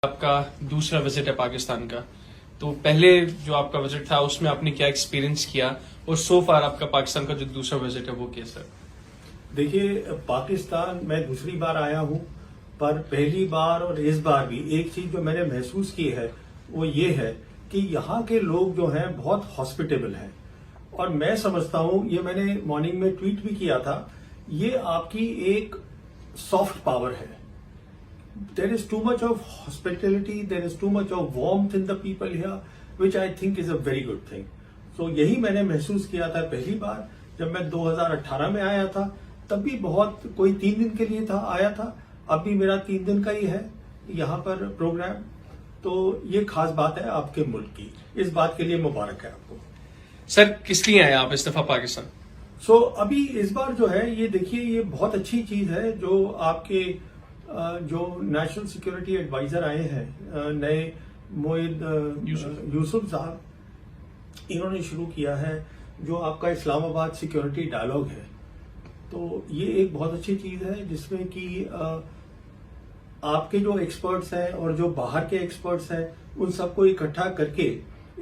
आपका दूसरा विजिट है पाकिस्तान का, तो पहले जो आपका विजिट था उसमें आपने क्या एक्सपीरियंस किया और सो फार आपका पाकिस्तान का जो दूसरा विजिट है वो कैसा है? देखिए, पाकिस्तान मैं दूसरी बार आया हूं, पर पहली बार और इस बार भी एक चीज जो मैंने महसूस की है वो ये है कि यहाँ के लोग जो हैं बहुत हॉस्पिटेबल हैं। और मैं समझता हूं, ये मैंने मॉर्निंग में ट्वीट भी किया था, ये आपकी एक सॉफ्ट पावर है। There is too much of hospitality, there is too much of warmth in the people here, which I think is a very good thing. So यही मैंने महसूस किया था पहली बार जब मैं 2018 में आया था, तब भी बहुत कोई 3 दिन के लिए था आया था। अब भी मेरा 3 दिन का ही है यहाँ पर प्रोग्राम। तो ये खास बात है आपके मुल्क की, इस बात के लिए मुबारक है आपको। सर, किस लिए आए आप इस दफा पाकिस्तान? सो अभी इस बार जो है ये देखिए, ये बहुत अच्छी चीज है जो आपके जो नेशनल सिक्योरिटी एडवाइजर आए हैं नए मोहिद यूसुफ साहब, इन्होंने शुरू किया है जो आपका इस्लामाबाद सिक्योरिटी डायलॉग है। तो ये एक बहुत अच्छी चीज है जिसमें कि आपके जो एक्सपर्ट्स हैं और जो बाहर के एक्सपर्ट्स हैं उन सबको इकट्ठा करके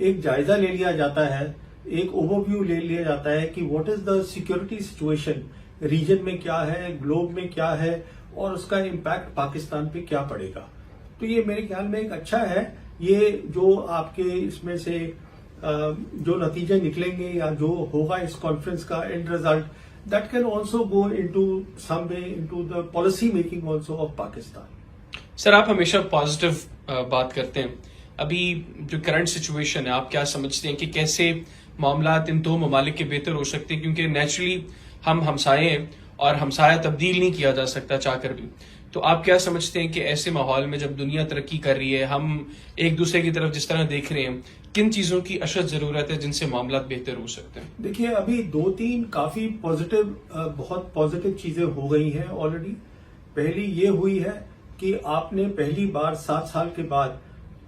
एक जायजा ले लिया जाता है, एक ओवरव्यू ले लिया जाता है कि what is the security situation region में, क्या है ग्लोब में, क्या है और उसका इम्पैक्ट पाकिस्तान पे क्या पड़ेगा। तो ये मेरे ख्याल में एक अच्छा है। ये जो आपके इसमें से जो नतीजे निकलेंगे या जो होगा इस कॉन्फ्रेंस का end result, that can also go into some way into the policy making also of Pakistan. Sir, आप हमेशा पॉजिटिव बात करते हैं। अभी जो करंट सिचुएशन है, आप क्या समझते हैं कि कैसे मामलात इन दो ममालिक के बेहतर हो सकते हैं? क्योंकि नेचुरली हम हमसाये हैं और हमसाया तब्दील नहीं किया जा सकता चाहकर भी। तो आप क्या समझते हैं कि ऐसे माहौल में जब दुनिया तरक्की कर रही है, हम एक दूसरे की तरफ जिस तरह देख रहे हैं, किन चीजों की अशद जरूरत है जिनसे मामला बेहतर हो सकते हैं? देखिए, अभी 2-3 काफी पॉजिटिव बहुत पॉजिटिव चीजें हो गई हैं ऑलरेडी। पहली ये हुई है कि आपने पहली बार 7 साल के बाद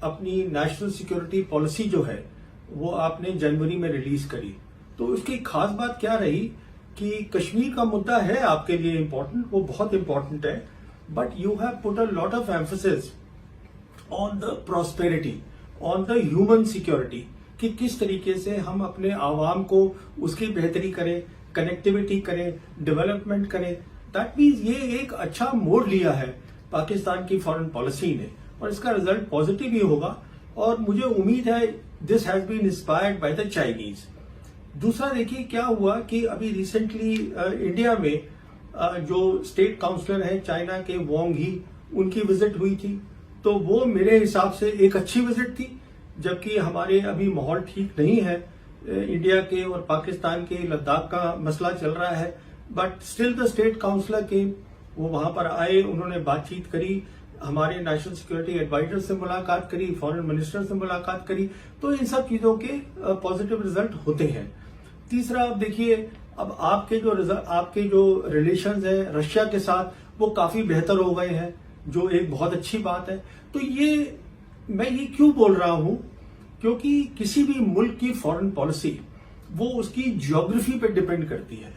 अपनी नेशनल सिक्योरिटी पॉलिसी जो है वो आपने जनवरी में रिलीज करी। तो उसकी खास बात क्या रही कि कश्मीर का मुद्दा है आपके लिए इम्पोर्टेंट, वो बहुत इम्पोर्टेंट है, but you have put a lot of emphasis on the prosperity, on the human security, कि किस तरीके से हम अपने आवाम को उसकी बेहतरी करें, कनेक्टिविटी करें, डेवलपमेंट करें। दैट मीन्स ये एक अच्छा मोड़ लिया है पाकिस्तान की फॉरेन पॉलिसी ने और इसका रिजल्ट पॉजिटिव ही होगा। और मुझे उम्मीद है this has been inspired by the Chinese. दूसरा देखिए क्या हुआ कि अभी रिसेंटली इंडिया में जो स्टेट काउंसलर हैं चाइना के, वोंग ही, उनकी विजिट हुई थी। तो वो मेरे हिसाब से एक अच्छी विजिट थी, जबकि हमारे अभी माहौल ठीक नहीं है इंडिया के और पाकिस्तान के, लद्दाख का मसला चल रहा है। But still the state counsellor के वो वहां पर आए, उन्होंने बातचीत करी, हमारे नेशनल सिक्योरिटी एडवाइजर से मुलाकात करी, फॉरेन मिनिस्टर से मुलाकात करी। तो इन सब चीजों के पॉजिटिव रिजल्ट होते हैं। तीसरा, आप देखिए, अब आपके जो रिलेशंस है रशिया के साथ वो काफी बेहतर हो गए हैं, जो एक बहुत अच्छी बात है। तो मैं ये क्यों बोल रहा हूं, क्योंकि किसी भी मुल्क की फॉरेन पॉलिसी वो उसकी ज्योग्राफी पे डिपेंड करती है।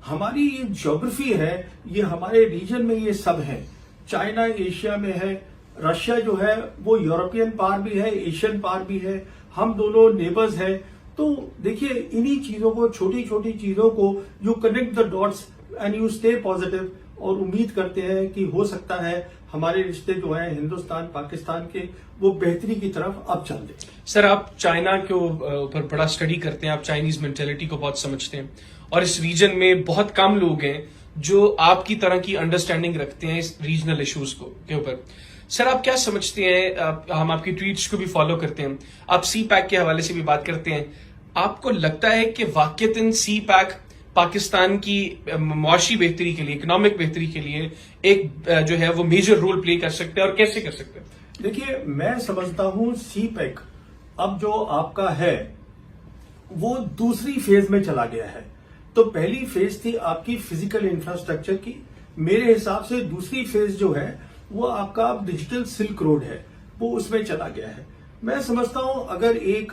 हमारी ये ज्योग्राफी है, ये हमारे रीजन में ये सब है। चाइना एशिया में है, रशिया जो है वो यूरोपियन पार भी है, एशियन पार भी है, हम दोनों नेबर्स हैं। तो देखिए, इन्हीं चीजों को, छोटी छोटी चीजों को you connect the dots and you stay positive, और उम्मीद करते हैं कि हो सकता है हमारे रिश्ते जो है हिंदुस्तान पाकिस्तान के वो बेहतरी की तरफ अब चल दे। सर, आप चाइना के ऊपर बड़ा स्टडी करते हैं, आप चाइनीज मेंटेलिटी को बहुत समझते हैं और इस रीजन में बहुत कम लोग हैं जो आपकी तरह की अंडरस्टैंडिंग रखते हैं इस रीजनल इश्यूज के ऊपर। सर, आप क्या समझते हैं, हम आपकी ट्वीट्स को भी फॉलो करते हैं, आप सी पैक के हवाले से भी बात करते हैं, आपको लगता है कि वाकईतन सी पैक पाकिस्तान की मुआशी बेहतरी के लिए, इकोनॉमिक बेहतरी के लिए एक जो है वो मेजर रोल प्ले कर सकते हैं और कैसे कर सकते हैं? देखिए, मैं समझता हूं सी पैक अब जो आपका है वो दूसरी फेज में चला गया है। तो पहली फेज थी आपकी फिजिकल इंफ्रास्ट्रक्चर की, मेरे हिसाब से दूसरी फेज जो है वो आपका डिजिटल सिल्क रोड है, वो उसमें चला गया है। मैं समझता हूं अगर एक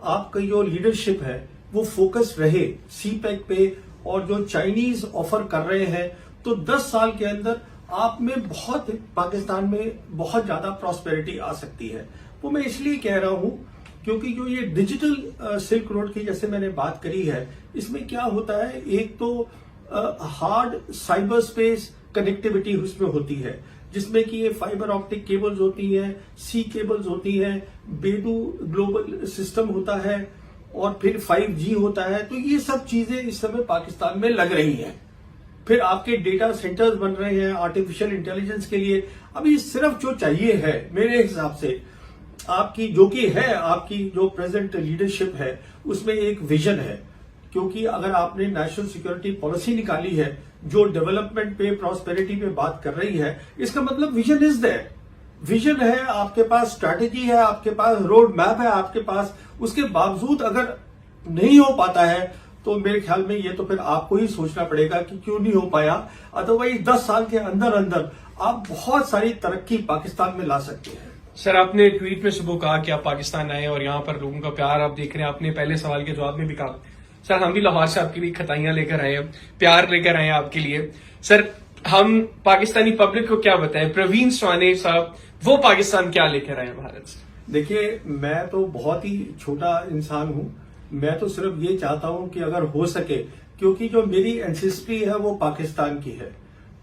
आपका जो लीडरशिप है वो फोकस रहे सी पैक पे और जो चाइनीज ऑफर कर रहे हैं, तो 10 साल के अंदर आप में बहुत पाकिस्तान में बहुत ज्यादा प्रॉस्पेरिटी आ सकती है। वो मैं इसलिए कह रहा हूं क्योंकि जो ये डिजिटल सिल्क रोड की जैसे मैंने बात करी है, इसमें क्या होता है, एक तो हार्ड साइबर स्पेस कनेक्टिविटी उसमें होती है, जिसमें कि ये फाइबर ऑप्टिक केबल्स होती हैं, सी केबल्स होती हैं, बेडू ग्लोबल सिस्टम होता है और फिर 5G होता है। तो ये सब चीजें इस समय पाकिस्तान में लग रही हैं। फिर आपके डेटा सेंटर्स बन रहे हैं आर्टिफिशियल इंटेलिजेंस के लिए। अभी सिर्फ जो चाहिए है मेरे हिसाब से आपकी जो प्रेजेंट लीडरशिप है उसमें एक विजन है, क्योंकि अगर आपने नेशनल सिक्योरिटी पॉलिसी निकाली है जो डेवलपमेंट पे प्रॉस्पेरिटी पे बात कर रही है, इसका मतलब विजन इज देयर। विजन है, आपके पास स्ट्रैटेजी है, आपके पास रोड मैप है आपके पास, उसके बावजूद अगर नहीं हो पाता है तो मेरे ख्याल में ये तो फिर आपको ही सोचना पड़ेगा कि क्यों नहीं हो पाया। अदरवाइज 10 साल के अंदर अंदर आप बहुत सारी तरक्की पाकिस्तान में ला सकते हैं। सर, आपने ट्वीट में सुबह कहा कि आप पाकिस्तान आए और यहाँ पर लोगों का प्यार आप देख रहे हैं। आपने पहले सवाल के जवाब में भी कहा सर हम भी लाहौर से आपके लिए खताइयां लेकर आए हैं, प्यार लेकर आए हैं आपके लिए। सर, हम पाकिस्तानी पब्लिक को क्या बताएं, प्रवीण स्वाने साहब वो पाकिस्तान क्या लेकर आए हैं भारत से? देखिए, मैं तो बहुत ही छोटा इंसान हूं। मैं तो सिर्फ ये चाहता हूं कि अगर हो सके, क्योंकि जो मेरी एंसेस्ट्री है वो पाकिस्तान की है,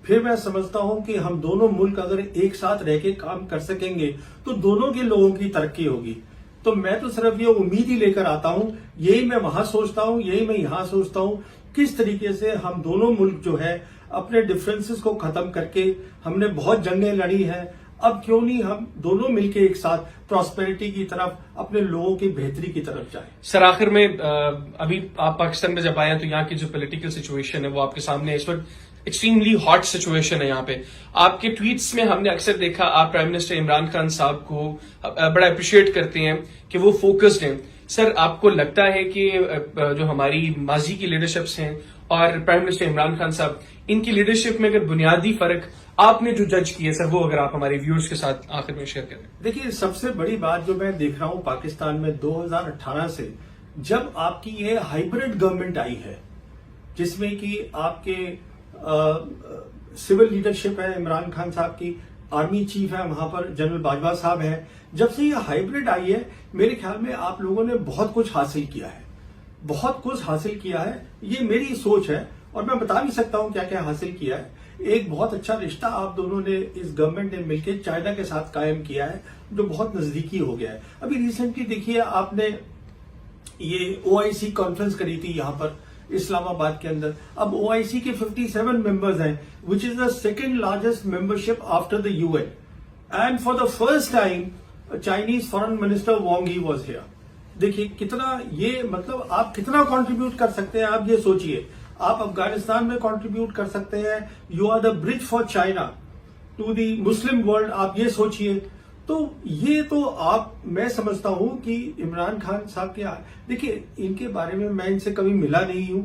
फिर मैं समझता हूं कि हम दोनों मुल्क अगर एक साथ रह के काम कर सकेंगे तो दोनों के लोगों की तरक्की होगी। तो मैं तो सिर्फ ये उम्मीद ही लेकर आता हूं, यही मैं वहां सोचता हूं, यही मैं यहां सोचता हूं, किस तरीके से हम दोनों मुल्क जो है अपने डिफरेंसेस को खत्म करके, हमने बहुत जंगें लड़ी हैं, अब क्यों नहीं हम दोनों मिलकर एक साथ प्रॉस्पेरिटी की तरफ, अपने लोगों की बेहतरी की तरफ जाएं। सर, आखिर में अभी आप पाकिस्तान में जब आए हैं तो यहाँ की जो पॉलिटिकल सिचुएशन है वो आपके सामने इस वक्त एक्सट्रीमली हॉट सिचुएशन है। यहाँ पे आपके ट्वीट्स में हमने अक्सर देखा आप प्राइम मिनिस्टर इमरान खान साहब को बड़ा अप्रिशिएट करते हैं कि वो फोकस्ड हैं। सर, आपको लगता है कि जो हमारी माजी की लीडरशिप्स हैं और प्राइम मिनिस्टर इमरान खान साहब, इनकी लीडरशिप में अगर बुनियादी फर्क आपने जो जज किया सर, वो अगर आप हमारे व्यूअर्स के साथ आखिर में शेयर करें? देखिए, सबसे बड़ी बात जो मैं देख रहा हूं पाकिस्तान में 2018 से जब आपकी ये हाइब्रिड गवर्नमेंट आई है, जिसमें कि आपके सिविल लीडरशिप है इमरान खान साहब की, आर्मी चीफ है वहां पर जनरल बाजवा साहब हैं, जब से ये हाइब्रिड आई है मेरे ख्याल में आप लोगों ने बहुत कुछ हासिल किया है, बहुत कुछ हासिल किया है। ये मेरी सोच है और मैं बता भी सकता हूं क्या क्या हासिल किया है। एक बहुत अच्छा रिश्ता आप दोनों ने, इस गवर्नमेंट ने मिलकर चाइना के साथ कायम किया है, जो बहुत नजदीकी हो गया है। अभी रिसेंटली देखिए, आपने ये OIC कॉन्फ्रेंस करी थी यहाँ पर इस्लामाबाद के अंदर। अब OIC के 57 मेंबर्स हैं, which is the second largest membership after the UN, and for the first time Chinese foreign minister Wang he was here. देखिए कितना, ये मतलब आप कितना कंट्रीब्यूट कर सकते हैं, आप ये सोचिए। आप अफगानिस्तान में कंट्रीब्यूट कर सकते हैं, you are the bridge for China to the Muslim world, आप ये सोचिए। तो ये तो मैं समझता हूं कि इमरान खान साहब के, देखिए इनके बारे में मैं इनसे कभी मिला नहीं हूं,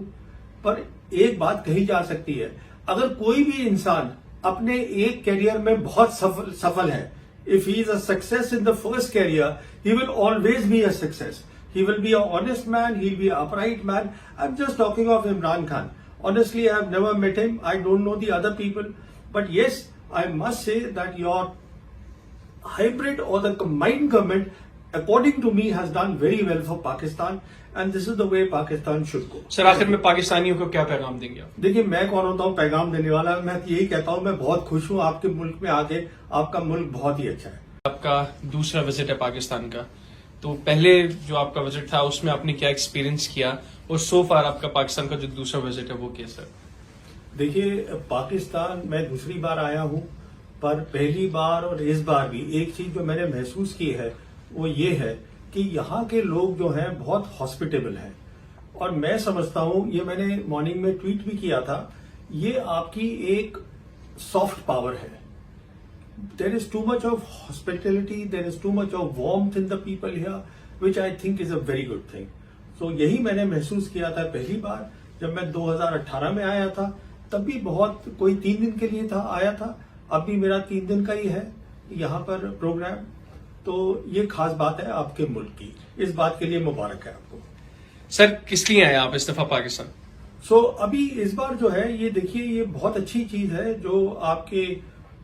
पर एक बात कही जा सकती है, अगर कोई भी इंसान अपने एक कैरियर में बहुत सफल है, if he is a success in the first career, he will always be a success. He will be an honest man, he'll be an upright man. I'm just talking of Imran Khan. Honestly, I have never met him. I don't know the other people. But yes, I must say that your hybrid or the combined government, according to me, has done very well for Pakistan. And this is the way Pakistan should go. Sir, आखिर में पाकिस्तानियों को क्या पैगाम देंगे आप? देखिए, मैं कौन होता हूँ पैगाम देने वाला? मैं यही कहता हूँ, मैं बहुत खुश हूँ आपके मुल्क में आके, आपका मुल्क बहुत ही अच्छा है। आपका दूसरा विजिट है पाकिस्तान का, तो पहले जो आपका विजिट था उसमें आपने क्या एक्सपीरियंस किया, और सो फार आपका पाकिस्तान का जो दूसरा विजिट है वो कैसा? देखिए, पाकिस्तान मैं दूसरी बार आया हूं, पर पहली बार और इस बार भी एक चीज जो मैंने महसूस की है वो ये है कि यहाँ के लोग जो हैं बहुत हॉस्पिटेबल हैं, और मैं समझता हूं, ये मैंने मॉर्निंग में ट्वीट भी किया था, ये आपकी एक सॉफ्ट पावर है। There is too much of hospitality, there is too much of warmth in the people here, which I think is a very good thing. So यही मैंने महसूस किया था पहली बार जब मैं 2018 में आया था, तब भी बहुत, कोई 3 दिन के लिए आया था, अब भी मेरा 3 दिन का ही है यहाँ पर प्रोग्राम। तो ये खास बात है आपके मुल्क की, इस बात के लिए मुबारक है आपको। सर, किस लिए आए आप इस दफा पाकिस्तान? अभी इस बार जो है, ये देखिए, ये बहुत अच्छी चीज है जो आपके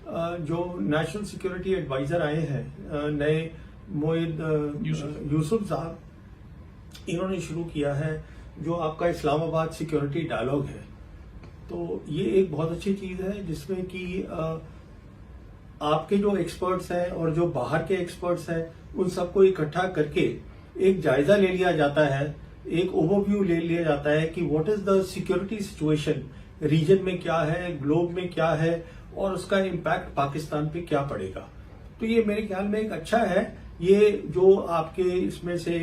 जो नेशनल सिक्योरिटी एडवाइजर आए हैं नए मोहिद यूसुफ साहब, इन्होंने शुरू किया है जो आपका इस्लामाबाद सिक्योरिटी डायलॉग है। तो ये एक बहुत अच्छी चीज है जिसमें कि आपके जो एक्सपर्ट्स हैं और जो बाहर के एक्सपर्ट्स हैं उन सबको इकट्ठा करके एक जायजा ले लिया जाता है, एक ओवरव्यू ले लिया जाता है कि what is the security situation region में, क्या है ग्लोब में, क्या है और उसका इम्पैक्ट पाकिस्तान पे क्या पड़ेगा। तो ये मेरे ख्याल में एक अच्छा है। ये जो आपके इसमें से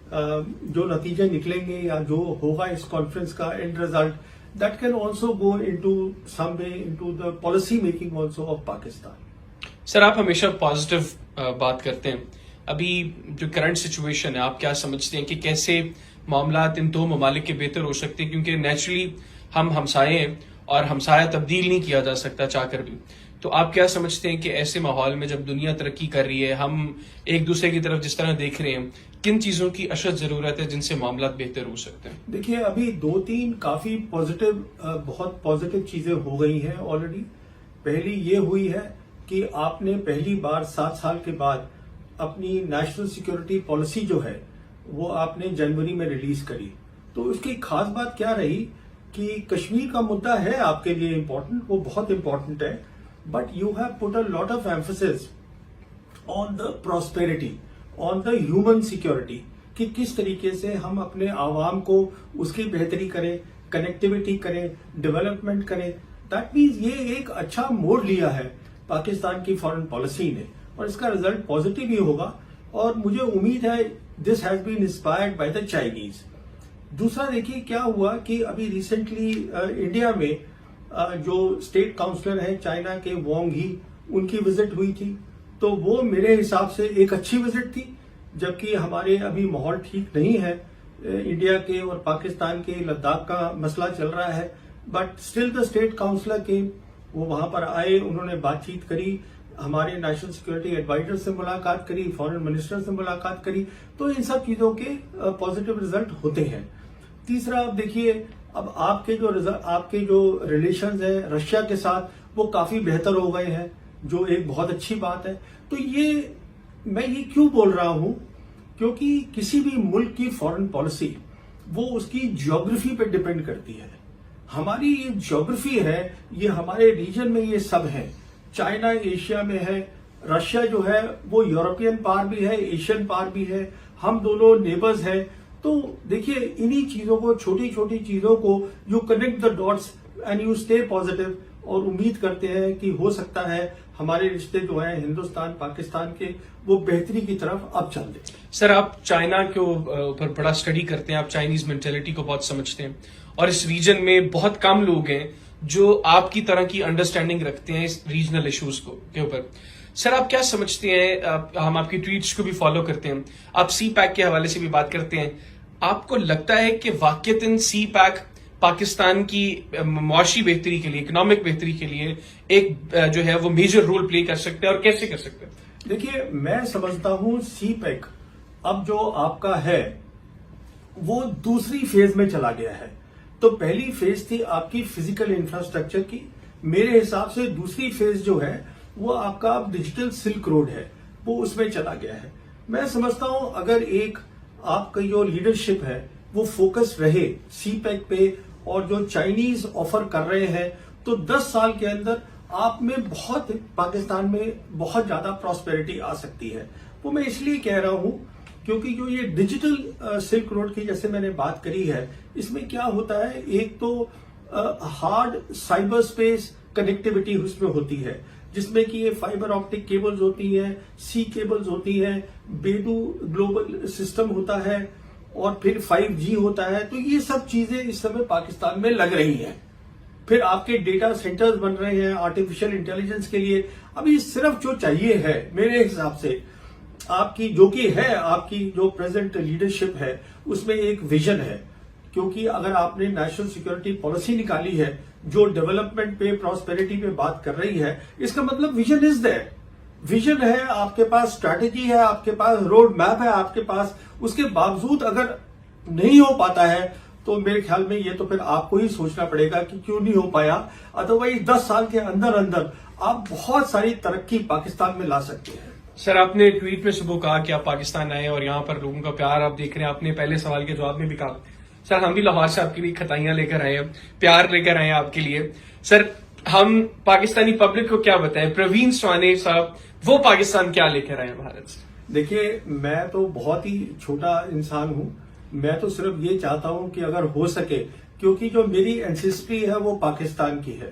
जो नतीजे निकलेंगे या जो होगा इस कॉन्फ्रेंस का end result, that can also go into some way into the policy making also of Pakistan. Sir, आप हमेशा पॉजिटिव बात करते हैं। अभी जो करंट सिचुएशन है, आप क्या समझते हैं कि कैसे मामलात इन दो ममालिक के बेहतर हो सकते हैं? क्योंकि नेचुरली हम हमसाये हैं और हमसाया तब्दील नहीं किया जा सकता चाहकर भी। तो आप क्या समझते हैं कि ऐसे माहौल में जब दुनिया तरक्की कर रही है, हम एक दूसरे की तरफ जिस तरह देख रहे हैं, किन चीजों की अशद जरूरत है जिनसे मामलात बेहतर हो सकते हैं? देखिए, अभी 2-3 काफी पॉजिटिव बहुत पॉजिटिव चीजें हो गई हैं ऑलरेडी। पहली ये हुई है कि आपने पहली बार 7 साल के बाद अपनी नेशनल सिक्योरिटी पॉलिसी जो है वो आपने जनवरी में रिलीज करी। तो उसकी खास बात क्या रही कि कश्मीर का मुद्दा है आपके लिए इम्पोर्टेंट, वो बहुत इम्पोर्टेंट है, but you have put a lot of emphasis on the prosperity, on the human security, कि किस तरीके से हम अपने आवाम को उसकी बेहतरी करें, कनेक्टिविटी करें, डेवलपमेंट करें। दैट मीन्स ये एक अच्छा मोड़ लिया है पाकिस्तान की फॉरेन पॉलिसी ने और इसका रिजल्ट पॉजिटिव ही होगा। और मुझे उम्मीद है this has been inspired by the Chinese. दूसरा देखिए क्या हुआ कि अभी रिसेंटली इंडिया में जो स्टेट काउंसलर हैं चाइना के वोंग ही, उनकी विजिट हुई थी। तो वो मेरे हिसाब से एक अच्छी विजिट थी, जबकि हमारे अभी माहौल ठीक नहीं है इंडिया के और पाकिस्तान के, लद्दाख का मसला चल रहा है, but still the state counsellor के वो वहां पर आए, उन्होंने बातचीत करी, हमारे नेशनल सिक्योरिटी एडवाइजर से मुलाकात करी, फॉरेन मिनिस्टर से मुलाकात करी। तो इन सब चीजों के पॉजिटिव रिजल्ट होते हैं। तीसरा, अब देखिए, अब आपके जो रिलेशंस हैं रशिया के साथ वो काफी बेहतर हो गए हैं, जो एक बहुत अच्छी बात है। तो मैं ये क्यों बोल रहा हूं, क्योंकि किसी भी मुल्क की फॉरेन पॉलिसी वो उसकी ज्योग्राफी पे डिपेंड करती है। हमारी ये ज्योग्राफी है, ये हमारे रीजन में ये सब है। चाइना एशिया में है, रशिया जो है वो यूरोपियन पार भी है, एशियन पार भी है, हम दोनों नेबर्स हैं। तो देखिए, इन्हीं चीजों को, छोटी छोटी चीजों को you connect the dots and you stay positive, और उम्मीद करते हैं कि हो सकता है हमारे रिश्ते जो हैं हिंदुस्तान पाकिस्तान के वो बेहतरी की तरफ अब चल दें। सर, आप चाइना के ऊपर बड़ा स्टडी करते हैं, आप चाइनीज मेंटेलिटी को बहुत समझते हैं और इस रीजन में बहुत कम लोग हैं जो आपकी तरह की अंडरस्टैंडिंग रखते हैं इस रीजनल इश्यूज के ऊपर। सर, आप क्या समझते हैं, हम आपकी ट्वीट्स को भी फॉलो करते हैं, आप सी पैक के हवाले से भी बात करते हैं, आपको लगता है कि वाकईतन सी पैक पाकिस्तान की मुआशी बेहतरी के लिए, इकोनॉमिक बेहतरी के लिए एक जो है वो मेजर रोल प्ले कर सकते हैं और कैसे कर सकते हैं? देखिए, मैं समझता हूं सी पैक अब जो आपका है वो दूसरी फेज में चला गया है। तो पहली फेज थी आपकी फिजिकल इंफ्रास्ट्रक्चर की, मेरे हिसाब से दूसरी फेज जो है वो आपका डिजिटल सिल्क रोड है, वो उसमें चला गया है। मैं समझता हूं अगर एक आपका जो लीडरशिप है वो फोकस रहे सी पैक पे और जो चाइनीज ऑफर कर रहे हैं, तो 10 साल के अंदर आप में बहुत, पाकिस्तान में बहुत ज्यादा प्रॉस्पेरिटी आ सकती है। वो मैं इसलिए कह रहा हूं क्योंकि जो ये डिजिटल सिल्क रोड की जैसे मैंने बात करी है, इसमें क्या होता है, एक तो हार्ड साइबर स्पेस कनेक्टिविटी उसमें होती है, जिसमें कि ये फाइबर ऑप्टिक केबल्स होती हैं, सी केबल्स होती हैं, बेडू ग्लोबल सिस्टम होता है और फिर 5G होता है। तो ये सब चीजें इस समय पाकिस्तान में लग रही हैं। फिर आपके डेटा सेंटर्स बन रहे हैं आर्टिफिशियल इंटेलिजेंस के लिए। अभी सिर्फ जो चाहिए है मेरे हिसाब से आपकी जो प्रेजेंट लीडरशिप है उसमें एक विजन है, क्योंकि अगर आपने नेशनल सिक्योरिटी पॉलिसी निकाली है जो डेवलपमेंट पे, प्रॉस्पेरिटी पे बात कर रही है, इसका मतलब विजन इज देयर। विजन है आपके पास, स्ट्रैटेजी है आपके पास, रोड मैप है आपके पास, उसके बावजूद अगर नहीं हो पाता है तो मेरे ख्याल में ये तो फिर आपको ही सोचना पड़ेगा कि क्यों नहीं हो पाया। अदरवाइज 10 साल के अंदर अंदर आप बहुत सारी तरक्की पाकिस्तान में ला सकते हैं। सर, आपने ट्वीट में सुबह कहा कि आप पाकिस्तान आए और यहाँ पर लोगों का प्यार आप देख रहे हैं। आपने पहले सवाल के जवाब में भी कहा सर हम भी लाहौर से आपके लिए खताइयां लेकर आए हैं, प्यार लेकर आए हैं आपके लिए। सर, हम पाकिस्तानी पब्लिक को क्या बताएं, प्रवीण स्वाने साहब वो पाकिस्तान क्या लेकर आए हैं भारत से? देखिए, मैं तो बहुत ही छोटा इंसान हूं। मैं तो सिर्फ ये चाहता हूं कि अगर हो सके, क्योंकि जो मेरी एंसेस्ट्री है वो पाकिस्तान की है,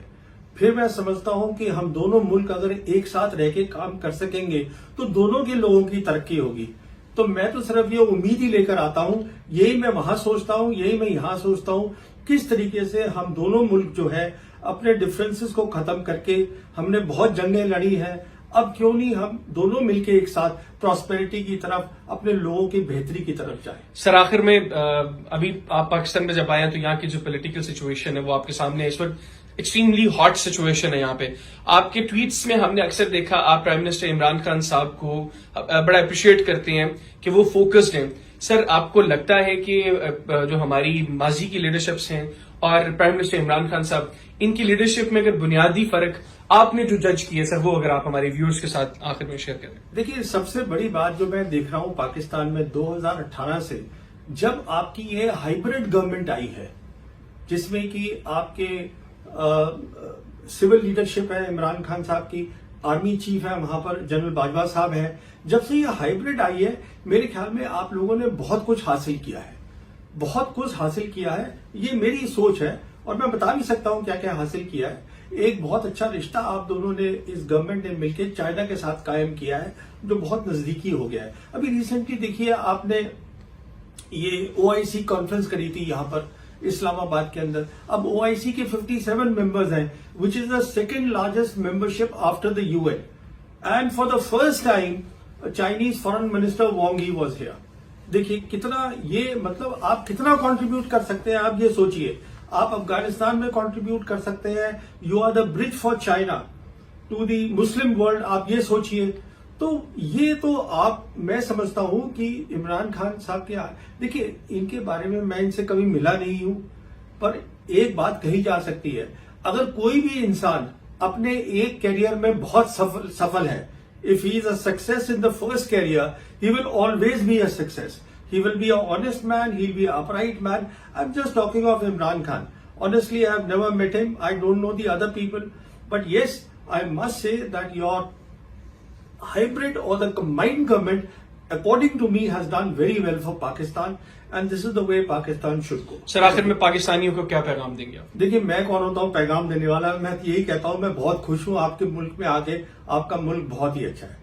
फिर मैं समझता हूं कि हम दोनों मुल्क अगर एक साथ रह के काम कर सकेंगे तो दोनों के लोगों की तरक्की होगी। तो मैं तो सिर्फ ये उम्मीद ही लेकर आता हूं, यही मैं वहां सोचता हूं, यही मैं यहां सोचता हूं, किस तरीके से हम दोनों मुल्क जो है अपने डिफरेंसेस को खत्म करके, हमने बहुत जंगें लड़ी हैं, अब क्यों नहीं हम दोनों मिलकर एक साथ प्रॉस्पेरिटी की तरफ, अपने लोगों की बेहतरी की तरफ जाए। सर, आखिर में अभी आप पाकिस्तान में जब आए तो यहाँ की जो पॉलिटिकल सिचुएशन है वो आपके सामने है। इस वक्त एक्सट्रीमली हॉट सिचुएशन है यहाँ पे। आपके ट्वीट्स में हमने अक्सर देखा आप प्राइम मिनिस्टर इमरान खान साहब को बड़ा अप्रिशिएट करते हैं कि वो फोकस्ड हैं। सर, आपको लगता है कि जो हमारी माजी की लीडरशिप्स हैं और प्राइम मिनिस्टर इमरान खान साहब, इनकी लीडरशिप में अगर बुनियादी फर्क आपने जो जज किए सर, वो अगर आप हमारे व्यूअर्स के साथ आखिर में शेयर करें? देखिए, सबसे बड़ी बात जो मैं देख रहा हूं पाकिस्तान में 2018 से जब आपकी ये हाइब्रिड गवर्नमेंट आई है, जिसमें कि आपके सिविल लीडरशिप है इमरान खान साहब की, आर्मी चीफ है वहां पर जनरल बाजवा साहब हैं, जब से ये हाइब्रिड आई है मेरे ख्याल में आप लोगों ने बहुत कुछ हासिल किया है, बहुत कुछ हासिल किया है। ये मेरी सोच है और मैं बता भी सकता हूं क्या क्या हासिल किया है। एक बहुत अच्छा रिश्ता आप दोनों ने, इस गवर्नमेंट ने मिलकर चाइना के साथ कायम किया है, जो बहुत नजदीकी हो गया है। अभी रिसेंटली देखिए, आपने ये OIC कॉन्फ्रेंस करी थी यहां पर इस्लामाबाद के अंदर। अब OIC के 57 मेंबर्स हैं, which is the second largest membership after the UN, and for the first time Chinese foreign minister Wang he was here. देखिए कितना, ये मतलब आप कितना कंट्रीब्यूट कर सकते हैं, आप ये सोचिए। आप अफगानिस्तान में कंट्रीब्यूट कर सकते हैं, you are the bridge for China to the Muslim world, आप ये सोचिए। तो ये तो आप, मैं समझता हूं कि इमरान खान साहब के, देखिए इनके बारे में मैं इनसे कभी मिला नहीं हूं, पर एक बात कही जा सकती है, अगर कोई भी इंसान अपने एक कैरियर में बहुत सफल है, if he is a success in the first career, he will always be a success. He will be an honest man, he'll be an upright man. I'm just talking of Imran Khan. Honestly, I have never met him. I don't know the other people. But yes, I must say that your hybrid or the combined government, according to me, has done very well for Pakistan. And this is the way Pakistan should go. Sir, आखिर में पाकिस्तानियों को क्या पैगाम देंगे आप? देखिए, मैं कौन होता हूं पैगाम देने वाला? मैं यही कहता हूं, मैं बहुत खुश हूं आपके मुल्क में आके, आपका मुल्क बहुत ही अच्छा है।